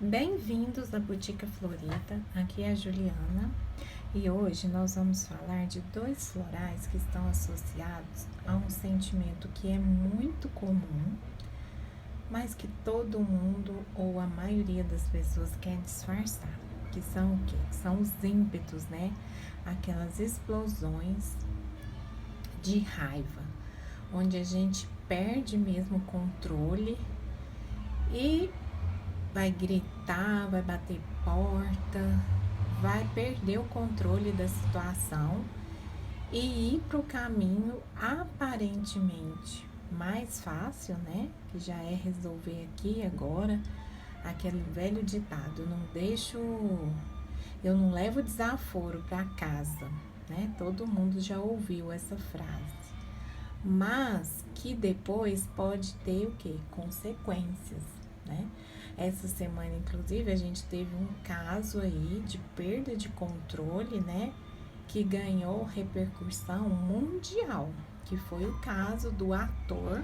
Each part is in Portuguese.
Bem-vindos à Botica Florida, aqui é a Juliana e hoje nós vamos falar de dois florais que estão associados a um sentimento que é muito comum, mas que todo mundo ou a maioria das pessoas quer disfarçar, que são o quê? São os ímpetos, né? Aquelas explosões de raiva, onde a gente perde mesmo o controle e vai gritar, vai bater porta, vai perder o controle da situação e ir para o caminho aparentemente mais fácil, né? Que já é resolver aqui e agora, aquele velho ditado, eu não levo desaforo para casa, né? Todo mundo já ouviu essa frase. Mas que depois pode ter o quê? Consequências, né? Essa semana, inclusive, a gente teve um caso aí de perda de controle, né? Que ganhou repercussão mundial, que foi o caso do ator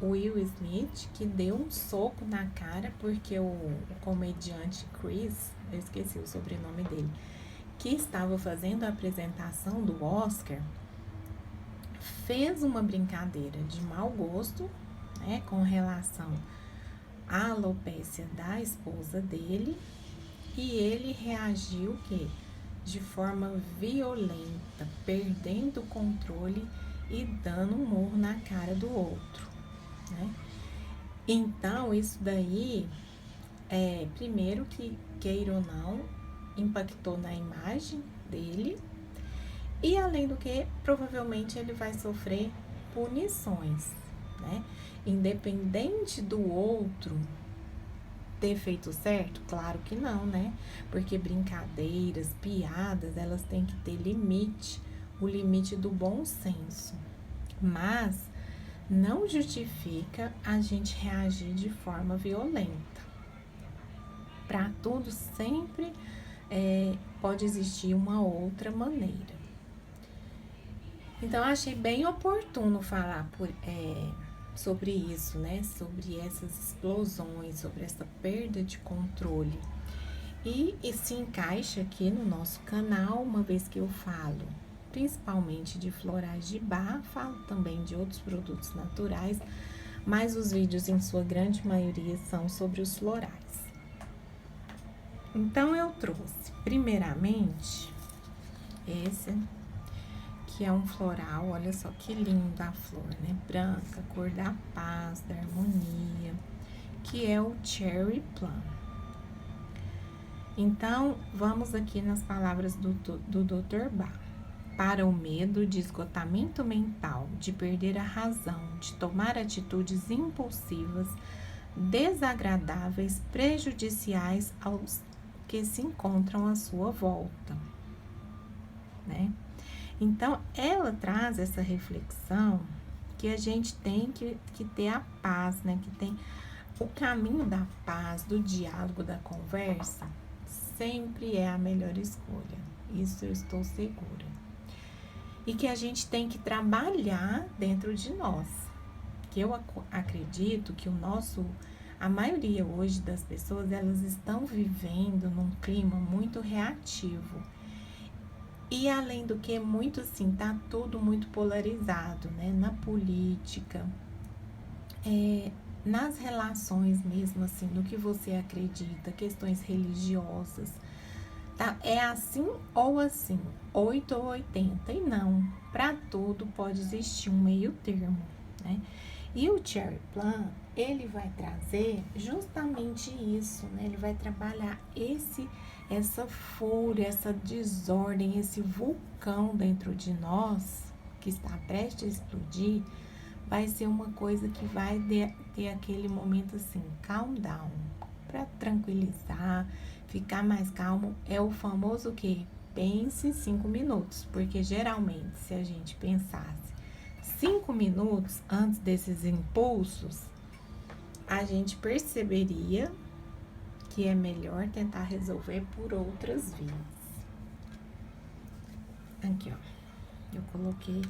Will Smith, que deu um soco na cara porque o comediante Chris, eu esqueci o sobrenome dele, que estava fazendo a apresentação do Oscar, fez uma brincadeira de mau gosto, né, com relação à alopécia da esposa dele, e ele reagiu que de forma violenta, perdendo o controle e dando um murro na cara do outro, né? Então, isso daí, primeiro que, queira ou não, impactou na imagem dele, e além do que, provavelmente ele vai sofrer punições, né? Independente do outro ter feito certo? Claro que não, né? Porque brincadeiras, piadas, elas têm que ter limite, o limite do bom senso. Mas não justifica a gente reagir de forma violenta. Para tudo sempre pode existir uma outra maneira. Então, eu achei bem oportuno falar sobre isso, né? Sobre essas explosões, sobre essa perda de controle. E se encaixa aqui no nosso canal, uma vez que eu falo principalmente de florais de bar, falo também de outros produtos naturais, mas os vídeos em sua grande maioria são sobre os florais. Então, eu trouxe primeiramente esse, que é um floral, olha só que linda a flor, né? Branca, cor da paz, da harmonia, que é o Cherry Plum. Então, vamos aqui nas palavras do Dr. Bach. Para o medo de esgotamento mental, de perder a razão, de tomar atitudes impulsivas, desagradáveis, prejudiciais aos que se encontram à sua volta, né? Então, ela traz essa reflexão que a gente tem que ter a paz, né? Que tem o caminho da paz, do diálogo, da conversa, sempre é a melhor escolha. Isso eu estou segura. E que a gente tem que trabalhar dentro de nós. Que eu acredito que a maioria hoje das pessoas, elas estão vivendo num clima muito reativo. E além do que, muito assim, tá tudo muito polarizado, né? Na política, nas relações mesmo, assim, no que você acredita, questões religiosas, tá? É assim ou assim, 8 ou 80, e não, para tudo pode existir um meio termo, né? E o Cherry Plum, ele vai trazer justamente isso, né? Ele vai trabalhar essa fúria, essa desordem, esse vulcão dentro de nós, que está prestes a explodir, vai ser uma coisa que vai ter aquele momento assim, calm down, para tranquilizar, ficar mais calmo. É o famoso que pense 5 minutos, porque geralmente se a gente pensasse 5 minutos antes desses impulsos, a gente perceberia que é melhor tentar resolver por outras vias. Aqui, ó, eu coloquei,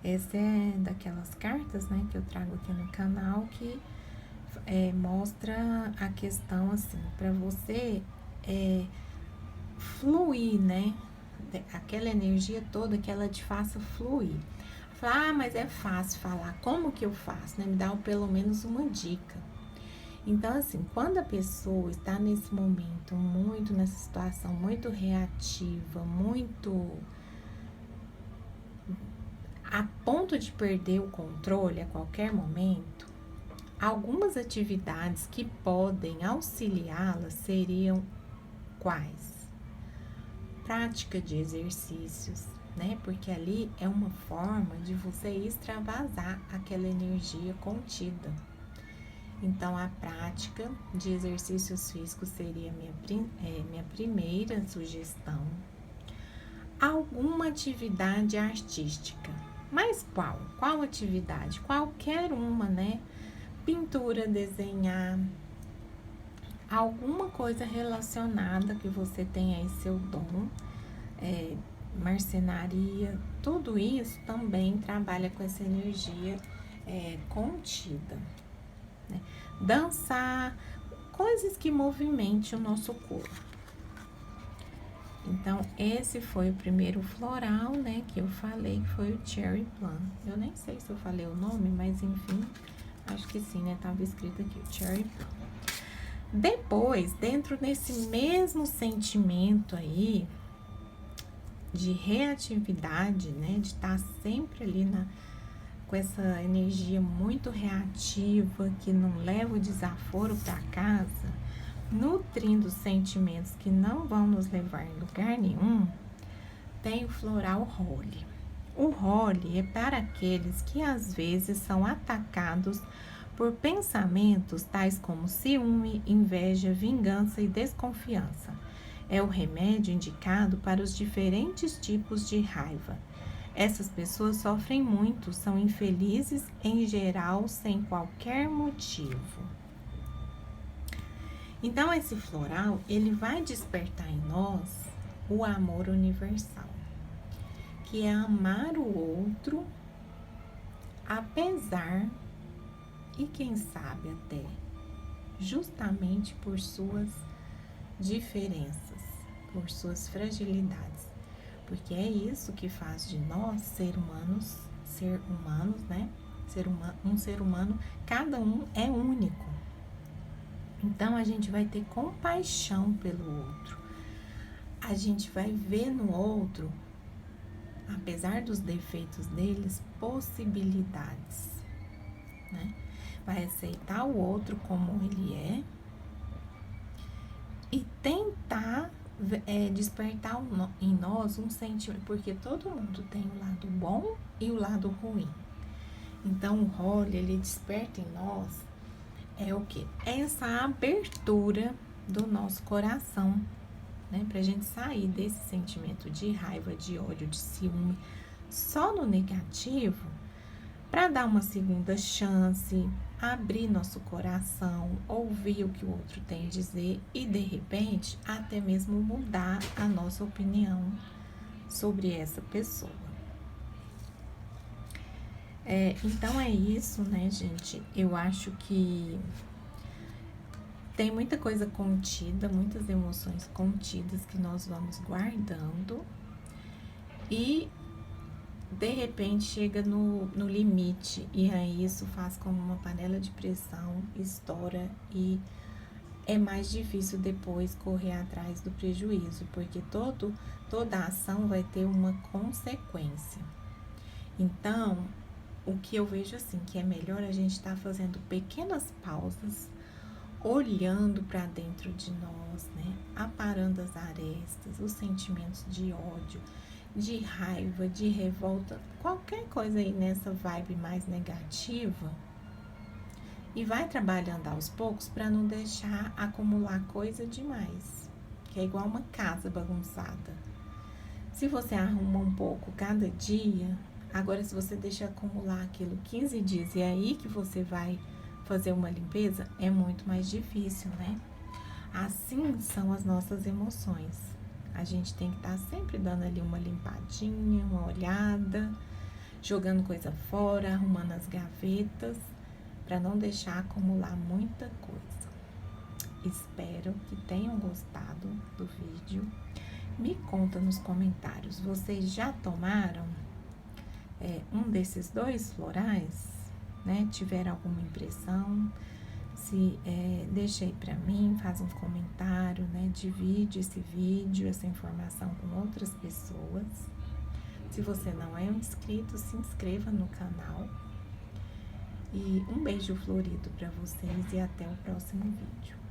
essa é daquelas cartas, né, que eu trago aqui no canal, que mostra a questão assim, para você fluir, né? Aquela energia toda que ela te faça fluir. Fala, mas é fácil falar. Como que eu faço? Né? Me dá pelo menos uma dica. Então, assim, quando a pessoa está nesse momento, muito nessa situação, muito reativa, muito a ponto de perder o controle a qualquer momento, algumas atividades que podem auxiliá-la seriam quais? Prática de exercícios, né? Porque ali é uma forma de você extravasar aquela energia contida. Então, a prática de exercícios físicos seria minha primeira sugestão. Alguma atividade artística. Mas qual? Qual atividade? Qualquer uma, né? Pintura, desenhar, alguma coisa relacionada que você tenha aí seu dom, marcenaria, tudo isso também trabalha com essa energia contida. Né? Dançar, coisas que movimentem o nosso corpo. Então, esse foi o primeiro floral, né, que eu falei, que foi o Cherry Plum. Eu nem sei se eu falei o nome, mas enfim, acho que sim, né, tava escrito aqui, o Cherry Plum. Depois, dentro desse mesmo sentimento aí, de reatividade, né, de estar sempre ali com essa energia muito reativa, que não leva o desaforo para casa, nutrindo sentimentos que não vão nos levar em lugar nenhum, tem o floral Holly. O Holly é para aqueles que às vezes são atacados por pensamentos tais como ciúme, inveja, vingança e desconfiança. É o remédio indicado para os diferentes tipos de raiva. Essas pessoas sofrem muito, são infelizes em geral sem qualquer motivo. Então, esse floral, ele vai despertar em nós o amor universal, que é amar o outro, apesar e quem sabe até justamente por suas diferenças, por suas fragilidades, porque é isso que faz de nós ser humanos, né? Um ser humano, cada um é único. Então, a gente vai ter compaixão pelo outro. A gente vai ver no outro, apesar dos defeitos deles, possibilidades, né? Vai aceitar o outro como ele é e tentar despertar em nós um sentimento, porque todo mundo tem o lado bom e o lado ruim. Então, o Holly, ele desperta em nós o que? Essa abertura do nosso coração, né? Pra gente sair desse sentimento de raiva, de ódio, de ciúme, só no negativo, para dar uma segunda chance, abrir nosso coração, ouvir o que o outro tem a dizer e, de repente, até mesmo mudar a nossa opinião sobre essa pessoa. Então, é isso, né, gente? Eu acho que tem muita coisa contida, muitas emoções contidas que nós vamos guardando e de repente chega no limite e aí isso faz como uma panela de pressão, estoura e é mais difícil depois correr atrás do prejuízo, porque toda ação vai ter uma consequência. Então, o que eu vejo assim, que é melhor a gente estar fazendo pequenas pausas, olhando para dentro de nós, né? Aparando as arestas, os sentimentos de ódio, de raiva, de revolta, qualquer coisa aí nessa vibe mais negativa, e vai trabalhando aos poucos para não deixar acumular coisa demais, que é igual uma casa bagunçada. Se você arruma um pouco cada dia, agora se você deixa acumular aquilo 15 dias e é aí que você vai fazer uma limpeza, é muito mais difícil, né? Assim são as nossas emoções. A gente tem que estar sempre dando ali uma limpadinha, uma olhada, jogando coisa fora, arrumando as gavetas, para não deixar acumular muita coisa. Espero que tenham gostado do vídeo. Me conta nos comentários, vocês já tomaram um desses 2 florais, né? Tiveram alguma impressão? Se deixa aí pra mim, faz um comentário, né? Divide esse vídeo, essa informação com outras pessoas. Se você não é um inscrito, se inscreva no canal. E um beijo florido para vocês e até o próximo vídeo.